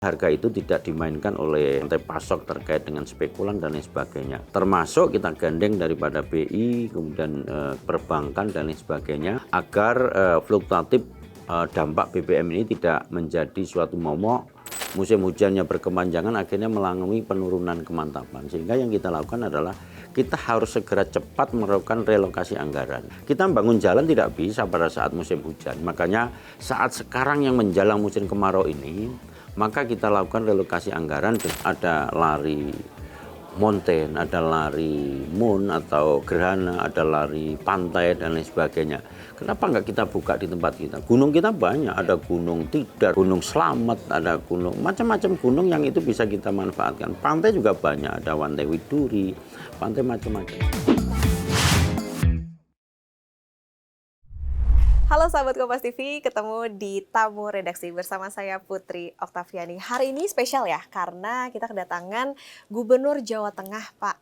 Harga itu tidak dimainkan oleh rantai pasok terkait dengan spekulan dan lain sebagainya. Termasuk kita gandeng daripada BI, kemudian perbankan dan lain sebagainya, agar fluktuatif dampak BBM ini tidak menjadi suatu momok. Musim hujannya berkepanjangan akhirnya melalui penurunan kemantapan. Sehingga yang kita lakukan adalah kita harus segera cepat melakukan relokasi anggaran. Kita membangun jalan tidak bisa pada saat musim hujan. Makanya saat sekarang yang menjelang musim kemarau ini, maka kita lakukan relokasi anggaran. Ada lari mountain, ada lari moon atau gerhana, ada lari pantai dan lain sebagainya. Kenapa nggak kita buka di tempat kita? Gunung kita banyak, ada gunung Tidar, gunung Slamet, ada gunung macam-macam gunung yang itu bisa kita manfaatkan. Pantai juga banyak, ada Pantai Widuri, pantai macam-macam. Halo sahabat Kompas TV, ketemu di tamu redaksi bersama saya Putri Oktaviani. Hari ini spesial ya, karena kita kedatangan Gubernur Jawa Tengah Pak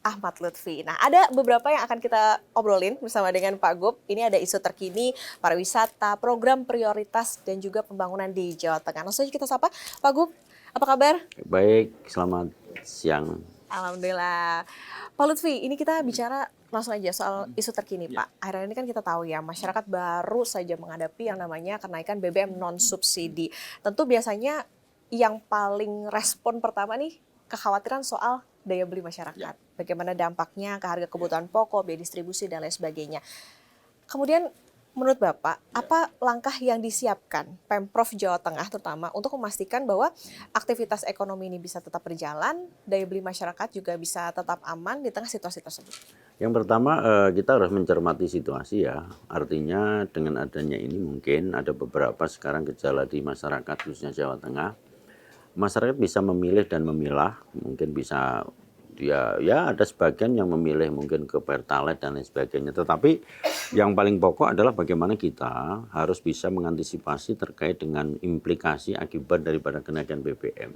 Ahmad Lutfi. Nah, ada beberapa yang akan kita obrolin bersama dengan Pak Gub. Ini ada isu terkini, pariwisata, program prioritas, dan juga pembangunan di Jawa Tengah. Langsung saja kita sapa, Pak Gub, apa kabar? Baik, selamat siang. Alhamdulillah. Pak Lutfi, ini kita bicara langsung aja soal isu terkini, Pak. Akhir-akhir ini kan kita tahu ya, masyarakat baru saja menghadapi yang namanya kenaikan BBM non-subsidi. Tentu biasanya yang paling respon pertama nih, kekhawatiran soal daya beli masyarakat. Bagaimana dampaknya ke harga kebutuhan pokok, biaya distribusi, dan lain sebagainya. Kemudian menurut Bapak, apa langkah yang disiapkan Pemprov Jawa Tengah terutama untuk memastikan bahwa aktivitas ekonomi ini bisa tetap berjalan, daya beli masyarakat juga bisa tetap aman di tengah situasi tersebut? Yang pertama, kita harus mencermati situasi ya. Artinya dengan adanya ini mungkin ada beberapa sekarang gejala di masyarakat khususnya Jawa Tengah. Masyarakat bisa memilih dan memilah, mungkin bisa ya ada sebagian yang memilih mungkin ke Pertalite dan lain sebagainya. Tetapi yang paling pokok adalah bagaimana kita harus bisa mengantisipasi terkait dengan implikasi akibat daripada kenaikan BBM.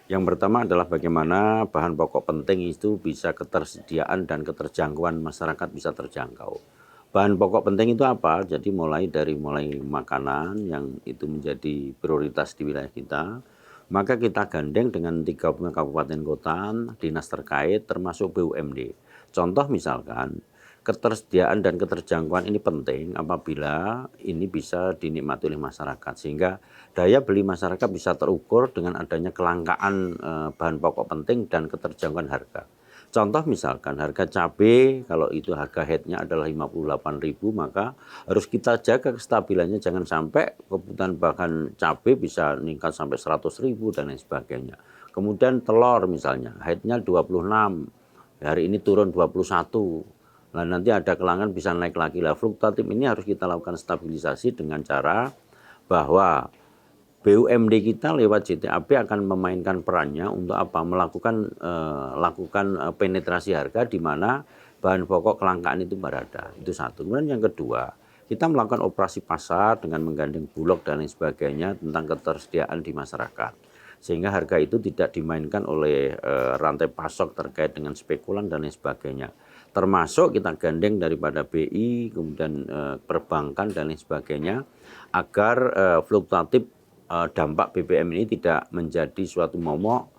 Yang pertama adalah bagaimana bahan pokok penting itu bisa ketersediaan dan keterjangkauan masyarakat bisa terjangkau. Bahan pokok penting itu apa? Jadi mulai makanan yang itu menjadi prioritas di wilayah kita. Maka kita gandeng dengan 35 kabupaten kota, dinas terkait termasuk BUMD. Contoh misalkan, ketersediaan dan keterjangkauan ini penting apabila ini bisa dinikmati oleh masyarakat. Sehingga daya beli masyarakat bisa terukur dengan adanya kelangkaan bahan pokok penting dan keterjangkauan harga. Contoh misalkan harga cabai, kalau itu harga headnya adalah 58.000, maka harus kita jaga kestabilannya, jangan sampai kebutuhan bahan cabai bisa meningkat sampai 100.000 dan lain sebagainya. Kemudian telur misalnya, headnya 26, hari ini turun 21. Nah, nanti ada kelangan bisa naik lagi. Lah, fluktuatif ini harus kita lakukan stabilisasi dengan cara bahwa BUMD kita lewat JTAP akan memainkan perannya untuk apa? Melakukan penetrasi harga di mana bahan pokok kelangkaan itu berada. Itu satu. Kemudian yang kedua, kita melakukan operasi pasar dengan menggandeng bulog dan lain sebagainya tentang ketersediaan di masyarakat. Sehingga harga itu tidak dimainkan oleh rantai pasok terkait dengan spekulan dan lain sebagainya. Termasuk kita gandeng daripada BI, kemudian perbankan dan lain sebagainya, agar fluktuatif dampak BBM ini tidak menjadi suatu momok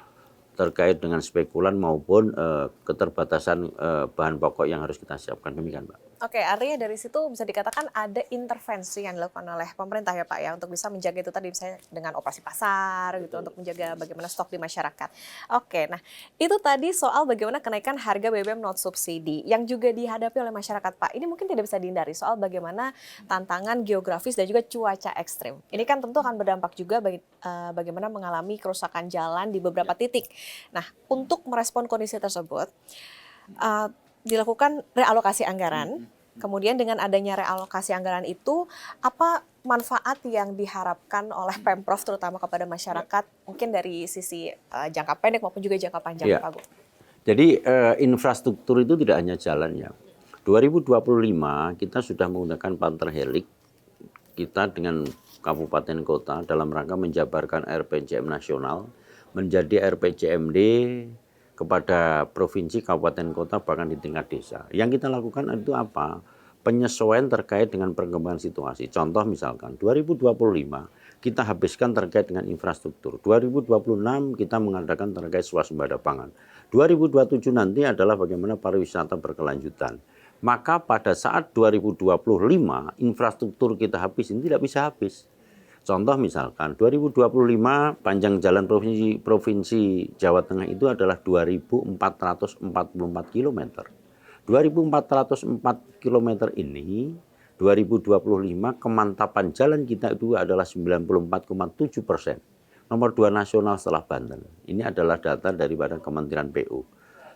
terkait dengan spekulan maupun keterbatasan bahan pokok yang harus kita siapkan. Demikian, Pak. Oke, artinya dari situ bisa dikatakan ada intervensi yang dilakukan oleh pemerintah ya Pak ya, untuk bisa menjaga itu tadi misalnya dengan operasi pasar gitu, untuk menjaga bagaimana stok di masyarakat. Oke, nah itu tadi soal bagaimana kenaikan harga BBM non subsidi yang juga dihadapi oleh masyarakat Pak. Ini mungkin tidak bisa dihindari soal bagaimana tantangan geografis dan juga cuaca ekstrim. Ini kan tentu akan berdampak juga bagaimana mengalami kerusakan jalan di beberapa titik. Nah, untuk merespon kondisi tersebut, dilakukan realokasi anggaran. Kemudian dengan adanya realokasi anggaran itu, apa manfaat yang diharapkan oleh Pemprov terutama kepada masyarakat, mungkin dari sisi jangka pendek maupun juga jangka panjang, Ya. Pak Gub? Jadi infrastruktur itu tidak hanya jalan ya. 2025 kita sudah menggunakan Panther Helix kita dengan kabupaten kota dalam rangka menjabarkan RPJM nasional menjadi RPJMD kepada provinsi, kabupaten, kota, bahkan di tingkat desa. Yang kita lakukan itu apa? penyesuaian terkait dengan perkembangan situasi. Contoh misalkan 2025 kita habiskan terkait dengan infrastruktur. 2026 kita mengadakan terkait swasembada pangan. 2027 nanti adalah bagaimana pariwisata berkelanjutan. Maka pada saat 2025 infrastruktur kita habis, ini tidak bisa habis. Contoh misalkan 2025 panjang jalan provinsi Jawa Tengah itu adalah 2.444 km. 2.404 km ini 2025 kemantapan jalan kita itu adalah 94,7%. Nomor 2 nasional setelah Banten. Ini adalah data daripada Kementerian PU.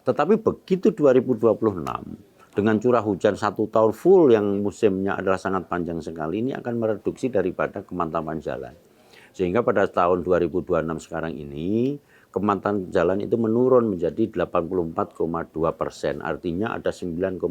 Tetapi begitu 2026 dengan curah hujan 1 tahun full yang musimnya adalah sangat panjang sekali, ini akan mereduksi daripada kemantapan jalan. Sehingga pada tahun 2026 sekarang ini, kemantapan jalan itu menurun menjadi 84,2%. Artinya ada 9,2%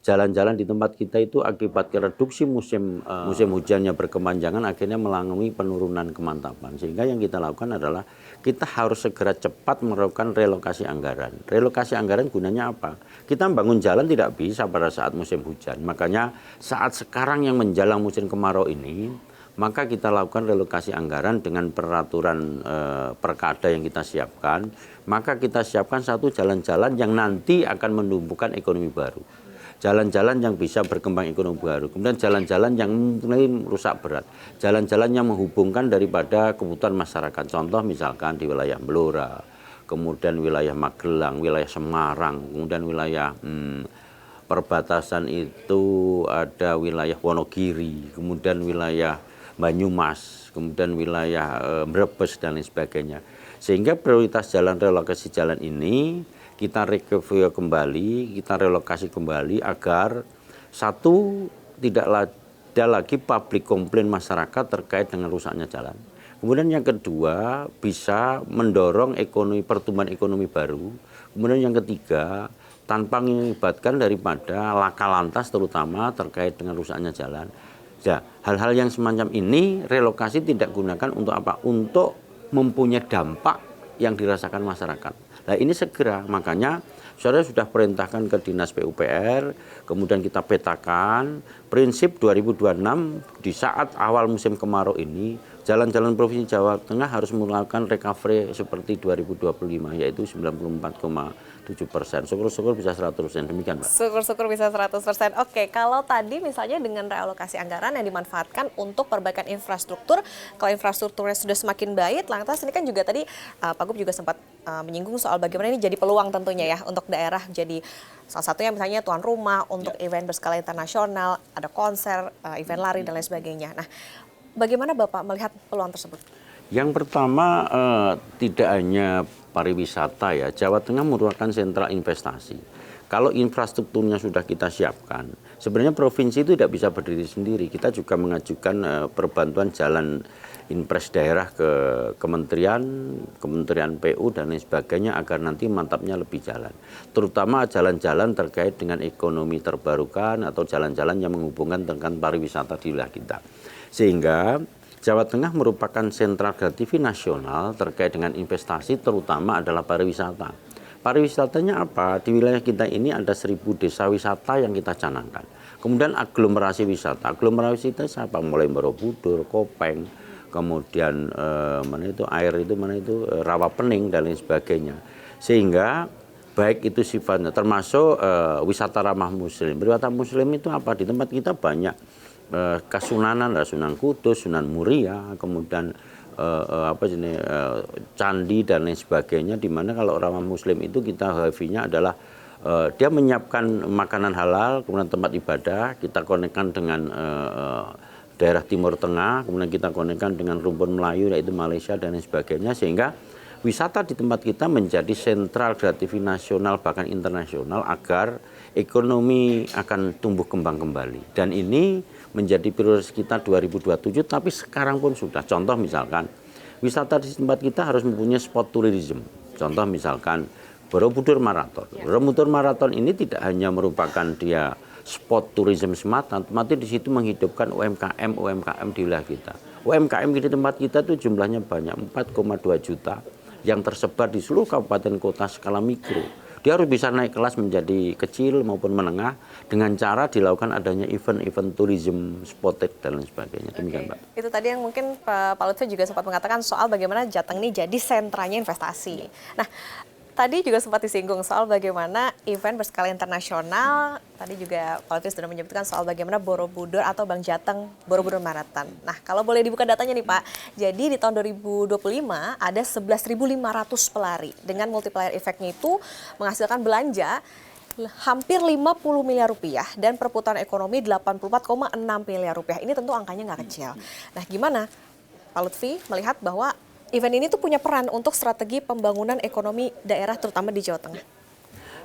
jalan-jalan di tempat kita itu akibat reduksi musim hujannya berkepanjangan akhirnya mengalami penurunan kemantapan. Sehingga yang kita lakukan adalah kita harus segera cepat melakukan relokasi anggaran. Relokasi anggaran gunanya apa? Kita membangun jalan tidak bisa pada saat musim hujan. Makanya saat sekarang yang menjelang musim kemarau ini, maka kita lakukan relokasi anggaran dengan peraturan perkada yang kita siapkan. Maka kita siapkan satu jalan-jalan yang nanti akan menumbuhkan ekonomi baru. Jalan-jalan yang bisa berkembang ekonomi baru. Kemudian jalan-jalan yang mulai rusak berat. Jalan-jalan yang menghubungkan daripada kebutuhan masyarakat. Contoh misalkan di wilayah Blora, kemudian wilayah Magelang, wilayah Semarang, kemudian wilayah perbatasan itu ada wilayah Wonogiri, kemudian wilayah Banyumas, kemudian wilayah Brebes dan lain sebagainya. Sehingga prioritas jalan relokasi jalan ini kita review kembali, kita relokasi kembali agar satu tidak ada lagi public komplain masyarakat terkait dengan rusaknya jalan. Kemudian yang kedua bisa mendorong pertumbuhan ekonomi baru. Kemudian yang ketiga tanpa melibatkan daripada laka lantas terutama terkait dengan rusaknya jalan. Ya, hal-hal yang semacam ini relokasi tidak gunakan untuk apa? Untuk mempunyai dampak yang dirasakan masyarakat. Nah ini segera, makanya saudara sudah perintahkan ke Dinas PUPR, kemudian kita petakan prinsip 2026 di saat awal musim kemarau ini, jalan-jalan Provinsi Jawa Tengah harus melakukan recovery seperti 2025, yaitu 94,7%. Syukur-syukur bisa 100%, demikian Pak. Syukur-syukur bisa 100%. Oke, kalau tadi misalnya dengan realokasi anggaran yang dimanfaatkan untuk perbaikan infrastruktur, kalau infrastrukturnya sudah semakin baik, lantas ini kan juga tadi Pak Gup juga sempat menyinggung soal bagaimana ini jadi peluang tentunya ya untuk daerah jadi salah satunya misalnya tuan rumah untuk event berskala internasional, ada konser, event lari dan lain sebagainya. Nah, bagaimana Bapak melihat peluang tersebut? Yang pertama tidak hanya pariwisata ya, Jawa Tengah merupakan sentra investasi. Kalau infrastrukturnya sudah kita siapkan, sebenarnya provinsi itu tidak bisa berdiri sendiri. Kita juga mengajukan perbantuan jalan impres daerah ke kementerian PU dan lain sebagainya agar nanti mantapnya lebih jalan. Terutama jalan-jalan terkait dengan ekonomi terbarukan atau jalan-jalan yang menghubungkan dengan pariwisata di wilayah kita. Sehingga Jawa Tengah merupakan sentra kreatif nasional terkait dengan investasi terutama adalah pariwisata. Pariwisatanya apa? Di wilayah kita ini ada 1.000 desa wisata yang kita canangkan. Kemudian aglomerasi wisata. Aglomerasi wisata siapa? Mulai Borobudur, Kopeng, kemudian Rawapening dan lain sebagainya. Sehingga baik itu sifatnya termasuk wisata ramah muslim. Wisata muslim itu apa? Di tempat kita banyak Kasunanan, Sunan Kudus, Sunan Muria, kemudian candi dan lain sebagainya, di mana kalau orang muslim itu kita hafinya adalah dia menyiapkan makanan halal, kemudian tempat ibadah, kita konekkan dengan daerah Timur Tengah, kemudian kita konekkan dengan rumpun Melayu yaitu Malaysia dan lain sebagainya, sehingga wisata di tempat kita menjadi sentral kreatif nasional bahkan internasional agar ekonomi akan tumbuh kembang kembali. Dan ini menjadi prioritas kita 2027, tapi sekarang pun sudah. Contoh misalkan, wisata di tempat kita harus mempunyai spot tourism. Contoh misalkan Borobudur Marathon. Borobudur Marathon ini tidak hanya merupakan dia spot tourism semata, tapi di situ menghidupkan UMKM di wilayah kita. UMKM di tempat kita itu jumlahnya banyak, 4,2 juta yang tersebar di seluruh kabupaten kota skala mikro. Dia harus bisa naik kelas menjadi kecil maupun menengah dengan cara dilakukan adanya event-event tourism spotted dan lain sebagainya. Demikian, Pak. Itu tadi yang mungkin Pak Lutfi juga sempat mengatakan soal bagaimana Jateng ini jadi sentranya investasi. Nah, tadi juga sempat disinggung soal bagaimana event berskala internasional. Tadi juga Pak Lutfi sudah menyebutkan soal bagaimana Borobudur atau Bank Jateng Borobudur Marathon. Nah, kalau boleh dibuka datanya nih Pak. Jadi di tahun 2025 ada 11.500 pelari dengan multiplier effect-nya itu menghasilkan belanja hampir 50 miliar rupiah dan perputaran ekonomi 84,6 miliar rupiah. Ini tentu angkanya nggak kecil. Nah, gimana Pak Lutfi melihat bahwa event ini tuh punya peran untuk strategi pembangunan ekonomi daerah terutama di Jawa Tengah?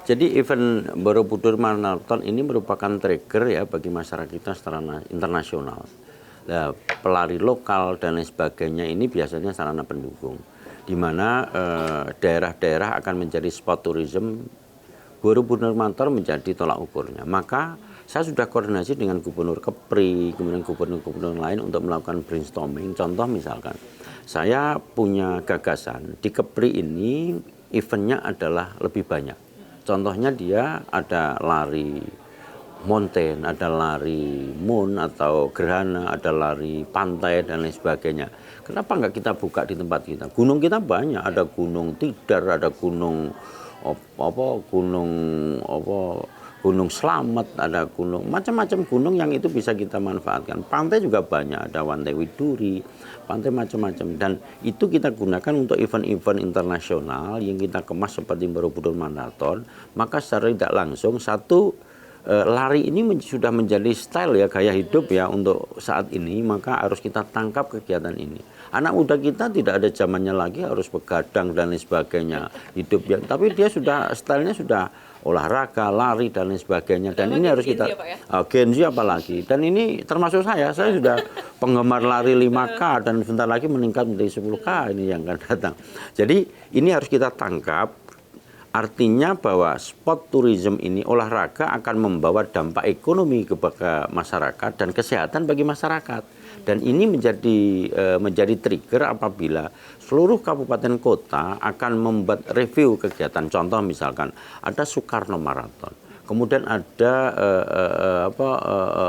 Jadi event Borobudur Marathon ini merupakan trigger ya bagi masyarakat kita secara internasional. Nah, pelari lokal dan lain sebagainya ini biasanya sarana pendukung, di mana daerah-daerah akan menjadi spot tourism. Borobudur Marathon menjadi tolak ukurnya. Maka saya sudah koordinasi dengan Gubernur Kepri, kemudian gubernur-gubernur lain untuk melakukan brainstorming. Contoh misalkan, saya punya gagasan di Kepri ini eventnya adalah lebih banyak. Contohnya dia ada lari mountain, ada lari moon atau gerhana, ada lari pantai dan lain sebagainya. Kenapa nggak kita buka di tempat kita? Gunung kita banyak, ada Gunung Tidar, ada gunung Gunung Slamet, ada gunung macam-macam gunung yang itu bisa kita manfaatkan. Pantai juga banyak, ada Pantai Widuri, pantai macam-macam, dan itu kita gunakan untuk event-event internasional yang kita kemas seperti Borobudur Marathon. Maka secara tidak langsung lari ini sudah menjadi style ya, gaya hidup ya untuk saat ini, maka harus kita tangkap kegiatan ini. Anak muda kita tidak ada zamannya lagi harus begadang dan lain sebagainya hidup ya, tapi dia sudah stylenya sudah olahraga, lari dan lain sebagainya, dan ini harus kita Gen Z apalagi, dan ini termasuk saya sudah penggemar lari 5K dan sebentar lagi meningkat menjadi 10K ini yang akan datang. Jadi ini harus kita tangkap. Artinya bahwa sport tourism ini, olahraga akan membawa dampak ekonomi kepada masyarakat dan kesehatan bagi masyarakat. Dan ini menjadi trigger apabila seluruh kabupaten kota akan membuat review kegiatan. Contoh misalkan ada Soekarno Marathon, kemudian ada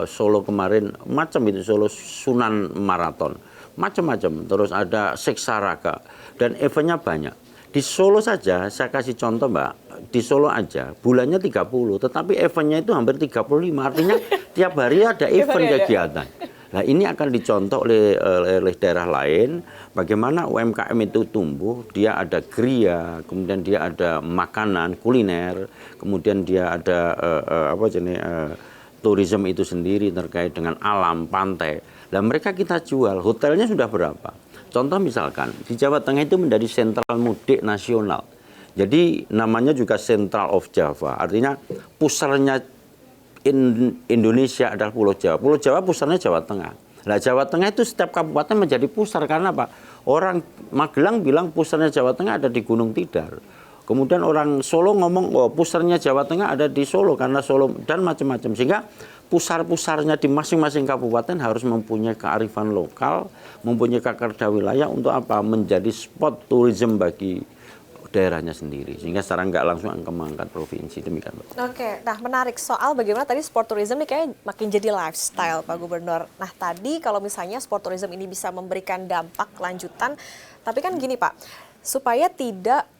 Solo kemarin macam itu, Solo Sunan Marathon, macam-macam. Terus ada Seksaraka dan eventnya banyak. Di Solo saja, saya kasih contoh Mbak, di Solo aja bulannya 30, tetapi eventnya itu hampir 35, artinya tiap hari ada event kegiatan. Nah ini akan dicontoh oleh daerah lain, bagaimana UMKM itu tumbuh, dia ada geria, kemudian dia ada makanan, kuliner, kemudian dia ada tourism itu sendiri terkait dengan alam, pantai. Dan mereka kita jual, hotelnya sudah berapa? Contoh misalkan, di Jawa Tengah itu menjadi sentral mudik nasional. Jadi namanya juga Central of Java, artinya pusarnya Indonesia adalah Pulau Jawa. Pulau Jawa pusarnya Jawa Tengah. Nah Jawa Tengah itu setiap kabupaten menjadi pusar, karena apa? Orang Magelang bilang pusarnya Jawa Tengah ada di Gunung Tidar. Kemudian orang Solo ngomong, oh pusarnya Jawa Tengah ada di Solo, karena Solo, dan macam-macam. Sehingga pusar-pusarnya di masing-masing kabupaten harus mempunyai kearifan lokal, mempunyai kakarda wilayah untuk apa? Menjadi spot tourism bagi daerahnya sendiri, sehingga secara nggak langsung akan mengangkat provinsi. Demikian, Pak. Oke, nah menarik soal bagaimana tadi sport tourism ini kayak makin jadi lifestyle Pak Gubernur. Nah tadi kalau misalnya sport tourism ini bisa memberikan dampak lanjutan, tapi kan gini Pak, supaya tidak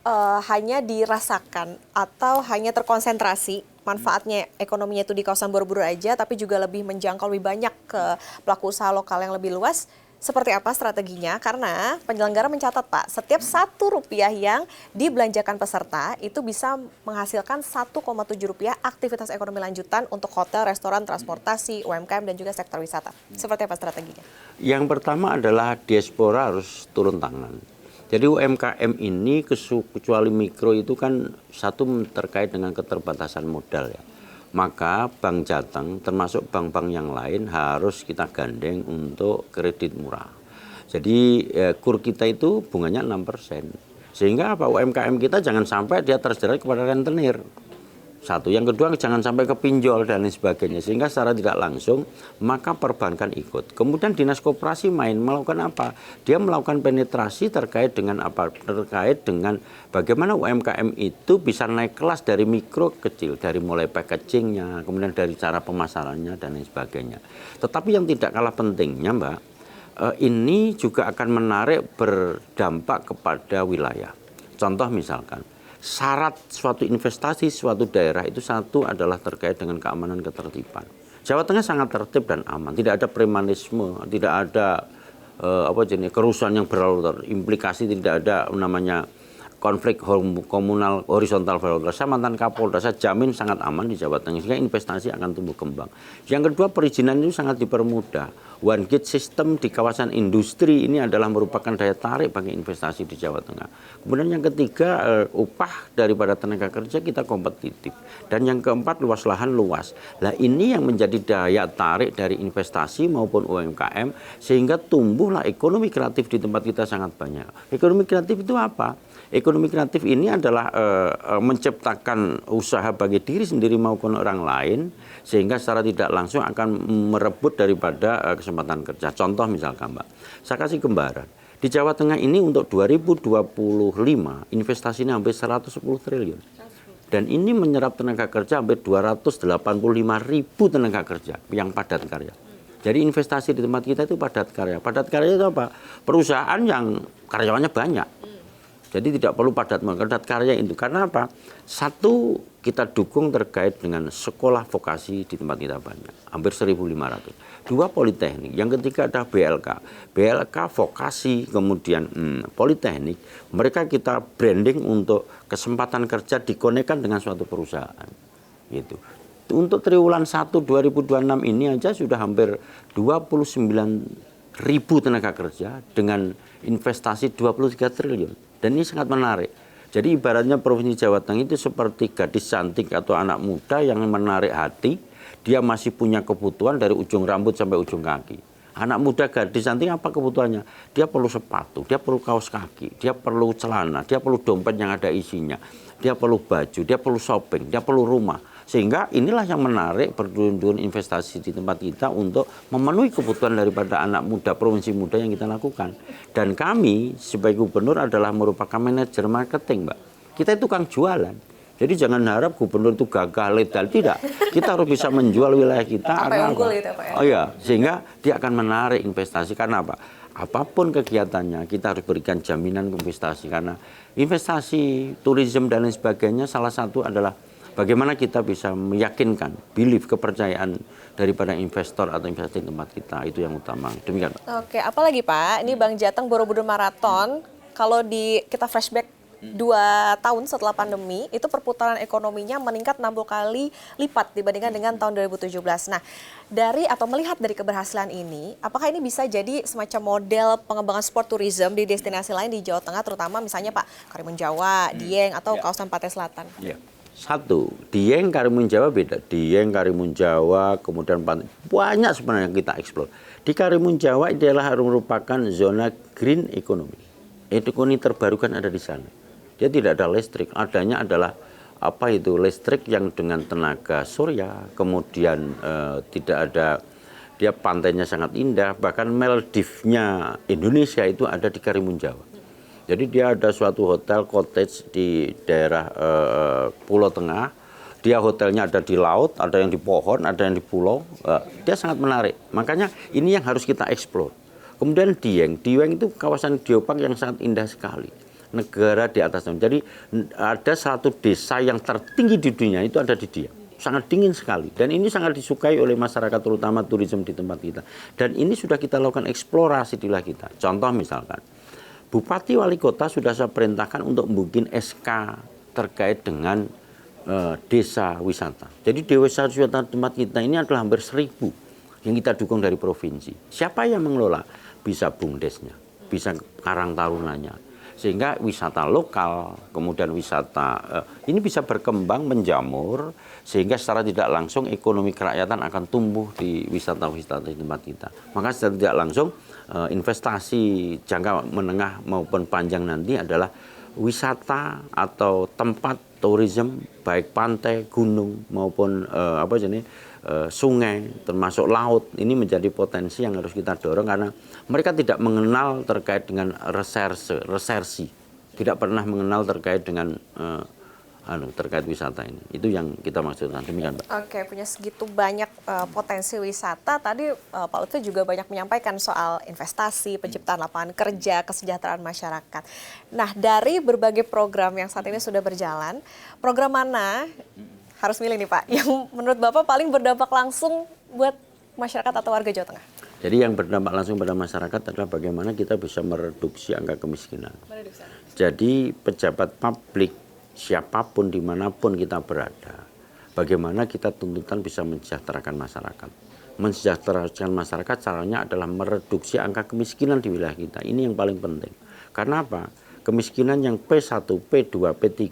hanya dirasakan atau hanya terkonsentrasi manfaatnya ekonominya itu di kawasan Borobudur aja, tapi juga lebih menjangkau lebih banyak ke pelaku usaha lokal yang lebih luas. Seperti apa strateginya? Karena penyelenggara mencatat Pak, setiap Rp1 yang dibelanjakan peserta itu bisa menghasilkan Rp1,7 aktivitas ekonomi lanjutan untuk hotel, restoran, transportasi, UMKM, dan juga sektor wisata. Seperti apa strateginya? Yang pertama adalah diaspora harus turun tangan. Jadi UMKM ini kecuali mikro itu kan satu terkait dengan keterbatasan modal ya. Maka Bank Jateng termasuk bank-bank yang lain harus kita gandeng untuk kredit murah. Jadi kur kita itu bunganya 6%. Sehingga apa, UMKM kita jangan sampai dia terjerat kepada rentenir. Satu, yang kedua jangan sampai kepinjol dan lain sebagainya, sehingga secara tidak langsung maka perbankan ikut. Kemudian dinas koperasi melakukan apa? Dia melakukan penetrasi terkait dengan apa? Terkait dengan bagaimana UMKM itu bisa naik kelas dari mikro ke kecil, dari mulai packagingnya, kemudian dari cara pemasarannya dan lain sebagainya. Tetapi yang tidak kalah pentingnya, Mbak, ini juga akan menarik berdampak kepada wilayah. Contoh misalkan, syarat suatu investasi suatu daerah itu satu adalah terkait dengan keamanan ketertiban. Jawa Tengah sangat tertib dan aman, tidak ada premanisme, tidak ada kerusuhan yang berlalu implikasi, tidak ada namanya konflik komunal horizontal vertikal. Saya mantan Kapolda, saya jamin sangat aman di Jawa Tengah, sehingga investasi akan tumbuh kembang. Yang kedua, perizinan itu sangat dipermudah. One gate system di kawasan industri ini adalah merupakan daya tarik bagi investasi di Jawa Tengah. Kemudian yang ketiga, upah daripada tenaga kerja kita kompetitif. Dan yang keempat, luas lahan luas. Nah, ini yang menjadi daya tarik dari investasi maupun UMKM, sehingga tumbuhlah ekonomi kreatif di tempat kita sangat banyak. Ekonomi kreatif itu apa? Ekonomi kreatif ini adalah menciptakan usaha bagi diri sendiri maupun orang lain, sehingga secara tidak langsung akan merebut daripada kesempatan kerja. Contoh misalkan, Mbak, saya kasih gambaran. Di Jawa Tengah ini untuk 2025 investasinya hampir 110 triliun. Dan ini menyerap tenaga kerja hampir 285 ribu tenaga kerja yang padat karya. Jadi investasi di tempat kita itu padat karya. Padat karya itu apa? Perusahaan yang karyawannya banyak. Jadi tidak perlu padat karya itu. Karena apa? Satu, kita dukung terkait dengan sekolah vokasi di tempat kita banyak. Hampir 1.500. Dua, politeknik. Yang ketiga ada BLK. BLK, vokasi, kemudian politeknik. Mereka kita branding untuk kesempatan kerja dikonekkan dengan suatu perusahaan. Gitu. Untuk triwulan 1 2026 ini aja sudah hampir 29 ribu tenaga kerja dengan investasi 23 triliun. Dan ini sangat menarik. Jadi ibaratnya Provinsi Jawa Tengah itu seperti gadis cantik atau anak muda yang menarik hati. Dia masih punya kebutuhan dari ujung rambut sampai ujung kaki. Anak muda gadis cantik apa kebutuhannya? Dia perlu sepatu, dia perlu kaos kaki, dia perlu celana, dia perlu dompet yang ada isinya, dia perlu baju, dia perlu shopping, dia perlu rumah. Sehingga inilah yang menarik berdurun-durun investasi di tempat kita untuk memenuhi kebutuhan daripada anak muda, provinsi muda yang kita lakukan. Dan kami sebagai gubernur adalah merupakan manajer marketing, Mbak. Kita itu tukang jualan. Jadi jangan harap gubernur itu gagah ledal, tidak. Kita harus bisa menjual wilayah kita. Unggul gitu, Pak, ya? Oh iya, sehingga dia akan menarik investasi. Karena apa? Apapun kegiatannya, kita harus berikan jaminan investasi. Karena investasi, turisme dan lain sebagainya salah satu adalah bagaimana kita bisa meyakinkan, belief, kepercayaan daripada investor atau investasi tempat kita, itu yang utama. Demikian. Oke, apalagi Pak, ini Bank Jateng Borobudur Marathon, kalau kita flashback 2 tahun setelah pandemi, itu perputaran ekonominya meningkat 60 kali lipat dibandingkan dengan tahun 2017. Nah, melihat dari keberhasilan ini, apakah ini bisa jadi semacam model pengembangan sport tourism di destinasi lain di Jawa Tengah, terutama misalnya Pak, Karimun Jawa, Dieng, atau kawasan Pantai Selatan? Ya. Satu, Dieng, Karimun Jawa beda. Dieng, Karimun Jawa, kemudian banyak sebenarnya yang kita eksplor. Di Karimun Jawa itu adalah merupakan zona green economy. Ekonomi terbarukan ada di sana. Dia tidak ada listrik, adanya adalah listrik yang dengan tenaga surya, kemudian tidak ada, dia pantainya sangat indah, bahkan Maldives-nya Indonesia itu ada di Karimun Jawa. Jadi dia ada suatu hotel cottage di daerah Pulau Tengah. Dia hotelnya ada di laut, ada yang di pohon, ada yang di pulau. Dia sangat menarik. Makanya ini yang harus kita eksplor. Kemudian Dieng itu kawasan geopark yang sangat indah sekali. Negara di atas. Jadi ada satu desa yang tertinggi di dunia itu ada di Dieng. Sangat dingin sekali. Dan ini sangat disukai oleh masyarakat, terutama turisme di tempat kita. Dan ini sudah kita lakukan eksplorasi di wilayah kita. Contoh misalkan, Bupati Wali Kota sudah saya perintahkan untuk membuat SK terkait dengan desa wisata. Jadi desa wisata tempat kita ini adalah hampir 1.000 yang kita dukung dari provinsi. Siapa yang mengelola? Bisa BUMDesnya, bisa Karang Tarunanya. Sehingga wisata lokal, kemudian wisata ini bisa berkembang, menjamur, sehingga secara tidak langsung ekonomi kerakyatan akan tumbuh di wisata-wisata di tempat kita. Maka secara tidak langsung investasi jangka menengah maupun panjang nanti adalah wisata atau tempat tourism, baik pantai, gunung maupun sungai, termasuk laut, ini menjadi potensi yang harus kita dorong karena mereka tidak mengenal terkait dengan resersi, tidak pernah mengenal terkait dengan terkait wisata ini. Itu yang kita maksudkan. Demikian, Pak. Oke, punya segitu banyak potensi wisata. Tadi Pak Lutfi juga banyak menyampaikan soal investasi, penciptaan lapangan kerja, kesejahteraan masyarakat. Nah, dari berbagai program yang saat ini sudah berjalan, program mana harus milih nih Pak, yang menurut Bapak paling berdampak langsung buat masyarakat atau warga Jawa Tengah? Jadi yang berdampak langsung pada masyarakat adalah bagaimana kita bisa mereduksi angka kemiskinan. Jadi pejabat publik, siapapun dimanapun kita berada, bagaimana kita tuntutan bisa mensejahterakan masyarakat. Mensejahterakan masyarakat caranya adalah mereduksi angka kemiskinan di wilayah kita. Ini yang paling penting. Karena apa? Kemiskinan yang P1, P2, P3,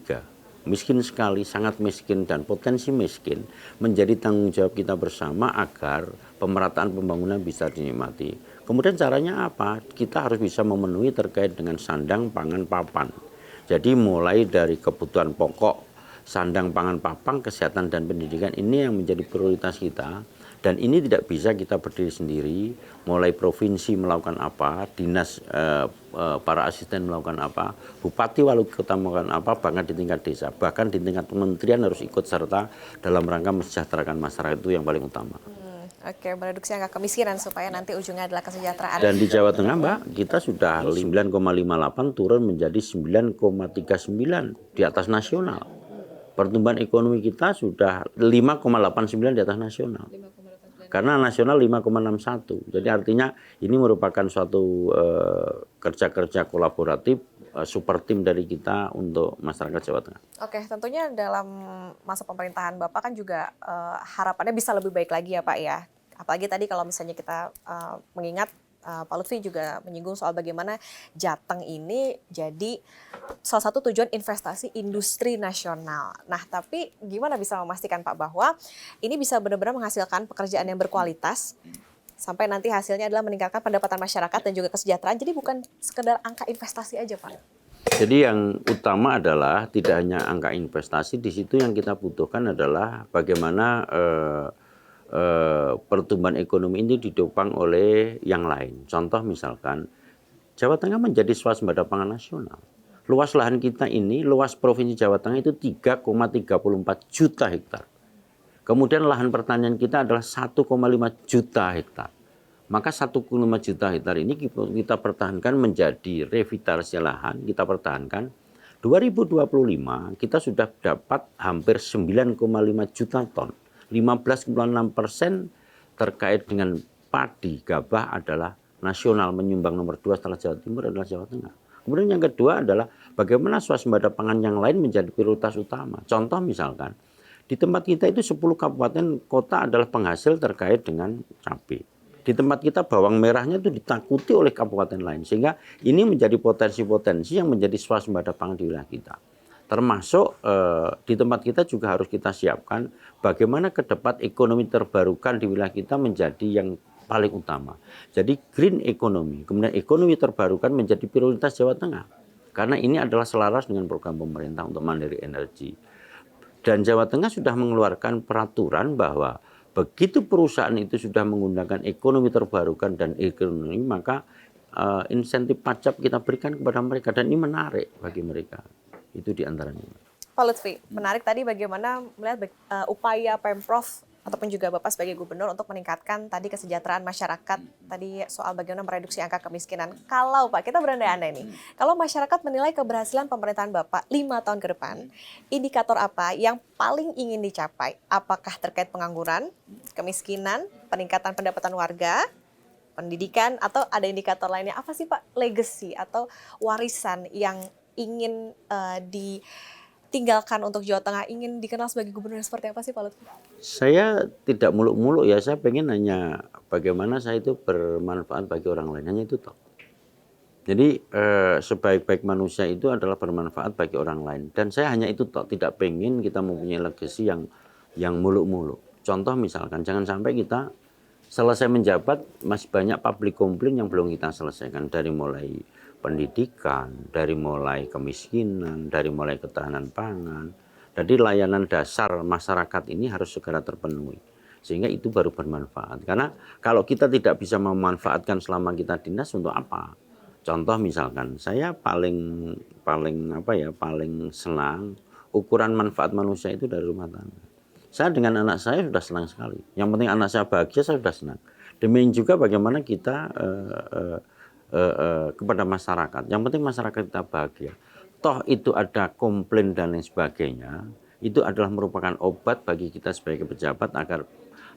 miskin sekali, sangat miskin, dan potensi miskin menjadi tanggung jawab kita bersama agar pemerataan pembangunan bisa dinikmati. Kemudian caranya apa? Kita harus bisa memenuhi terkait dengan sandang, pangan, papan. Jadi mulai dari kebutuhan pokok, sandang, pangan, papan, kesehatan, dan pendidikan ini yang menjadi prioritas kita. Dan ini tidak bisa kita berdiri sendiri, mulai provinsi melakukan apa, dinas para asisten melakukan apa, bupati wali kota melakukan apa, bahkan di tingkat desa, bahkan di tingkat kementerian harus ikut serta dalam rangka mensejahterakan masyarakat, itu yang paling utama. Oke, mereduksi angka kemiskinan supaya nanti ujungnya adalah kesejahteraan. Dan di Jawa Tengah, Mbak, kita sudah 9,58 turun menjadi 9,39 di atas nasional. Pertumbuhan ekonomi kita sudah 5,89 di atas nasional. Karena nasional 5,61. Jadi artinya ini merupakan suatu kerja-kerja kolaboratif, super tim dari kita untuk masyarakat Jawa Tengah. Oke, tentunya dalam masa pemerintahan Bapak kan juga harapannya bisa lebih baik lagi ya Pak ya. Apalagi tadi kalau misalnya kita mengingat Pak Lutfi juga menyinggung soal bagaimana Jateng ini jadi salah satu tujuan investasi industri nasional. Nah, tapi gimana bisa memastikan Pak bahwa ini bisa benar-benar menghasilkan pekerjaan yang berkualitas sampai nanti hasilnya adalah meningkatkan pendapatan masyarakat dan juga kesejahteraan. Jadi bukan sekedar angka investasi aja Pak. Jadi yang utama adalah tidak hanya angka investasi, di situ yang kita butuhkan adalah bagaimana pertumbuhan ekonomi ini didopang oleh yang lain. Contoh misalkan, Jawa Tengah menjadi swasembada pangan nasional. Luas lahan kita ini, luas provinsi Jawa Tengah itu 3,34 juta hektar. Kemudian lahan pertanian kita adalah 1,5 juta hektar. Maka 1,5 juta hektar ini kita pertahankan menjadi revitalisasi lahan, kita pertahankan. 2025 kita sudah dapat hampir 9,5 juta ton. 15,6% terkait dengan padi gabah adalah nasional, menyumbang nomor 2 setelah Jawa Timur adalah Jawa Tengah. Kemudian yang kedua adalah bagaimana swasembada pangan yang lain menjadi prioritas utama. Contoh misalkan, di tempat kita itu 10 kabupaten kota adalah penghasil terkait dengan cabai. Di tempat kita bawang merahnya itu ditakuti oleh kabupaten lain. Sehingga ini menjadi potensi-potensi yang menjadi swasembada pangan di wilayah kita. Termasuk di tempat kita juga harus kita siapkan bagaimana ke depan ekonomi terbarukan di wilayah kita menjadi yang paling utama. Jadi green economy, kemudian ekonomi terbarukan menjadi prioritas Jawa Tengah. Karena ini adalah selaras dengan program pemerintah untuk mandiri energi. Dan Jawa Tengah sudah mengeluarkan peraturan bahwa begitu perusahaan itu sudah menggunakan ekonomi terbarukan dan ekonomi, maka insentif pajak kita berikan kepada mereka. Dan ini menarik bagi mereka. Itu diantaranya. Pak Lutfi, menarik tadi bagaimana melihat upaya Pemprov ataupun juga Bapak sebagai gubernur untuk meningkatkan tadi kesejahteraan masyarakat, tadi soal bagaimana mereduksi angka kemiskinan. Kalau Pak, kita berandai-andai nih, kalau masyarakat menilai keberhasilan pemerintahan Bapak 5 tahun ke depan, indikator apa yang paling ingin dicapai? Apakah terkait pengangguran, kemiskinan, peningkatan pendapatan warga, pendidikan, atau ada indikator lainnya? Apa sih Pak legacy atau warisan yang ingin ditinggalkan untuk Jawa Tengah, ingin dikenal sebagai gubernur seperti apa sih Pak Lutfi? Saya tidak muluk-muluk ya, saya pengen hanya bagaimana saya itu bermanfaat bagi orang lain, hanya itu toh. Jadi sebaik-baik manusia itu adalah bermanfaat bagi orang lain. Dan saya hanya itu toh, tidak pengen kita mempunyai legacy yang muluk-muluk. Contoh misalkan, jangan sampai kita selesai menjabat masih banyak public complaint yang belum kita selesaikan, dari mulai pendidikan, dari mulai kemiskinan, dari mulai ketahanan pangan, Jadi layanan dasar masyarakat ini harus segera terpenuhi. Sehingga itu baru bermanfaat. Karena kalau kita tidak bisa memanfaatkan selama kita dinas, untuk apa? Contoh misalkan, saya paling senang ukuran manfaat manusia itu dari rumah tangga. Saya dengan anak saya sudah senang sekali. Yang penting anak saya bahagia, saya sudah senang. Demikian juga bagaimana kita kepada masyarakat. Yang penting masyarakat kita bahagia. Toh itu ada komplain dan lain sebagainya, itu adalah merupakan obat bagi kita sebagai pejabat agar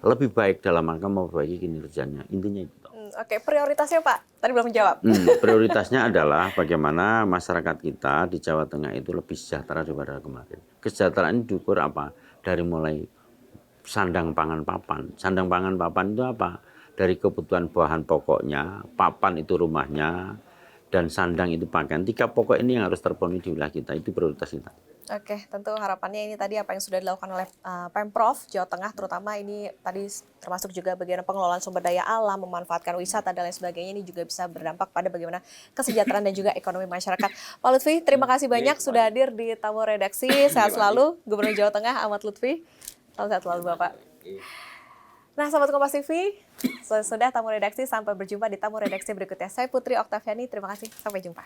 lebih baik dalam rangka memperbaiki kinerjanya. Intinya itu. Oke, prioritasnya Pak, tadi belum menjawab. Prioritasnya adalah bagaimana masyarakat kita di Jawa Tengah itu lebih sejahtera daripada kemarin. Kesejahteraan ini diukur apa? Dari mulai sandang pangan papan. Sandang pangan papan itu apa? Dari kebutuhan bahan pokoknya, papan itu rumahnya, dan sandang itu pakaian. 3 pokok ini yang harus terpenuhi di wilayah kita, itu prioritas kita. Oke, tentu harapannya ini tadi apa yang sudah dilakukan oleh Pemprov Jawa Tengah, terutama ini tadi termasuk juga bagian pengelolaan sumber daya alam, memanfaatkan wisata dan lain sebagainya, ini juga bisa berdampak pada bagaimana kesejahteraan dan juga ekonomi masyarakat. Pak Lutfi, terima kasih banyak sudah hadir di tamu redaksi. Sehat selalu, Gubernur Jawa Tengah Ahmad Lutfi. Salam sehat selalu Bapak. Nah, Sobat Kompas TV, sudah tamu redaksi, sampai berjumpa di tamu redaksi berikutnya. Saya Putri Oktaviani, terima kasih, sampai jumpa.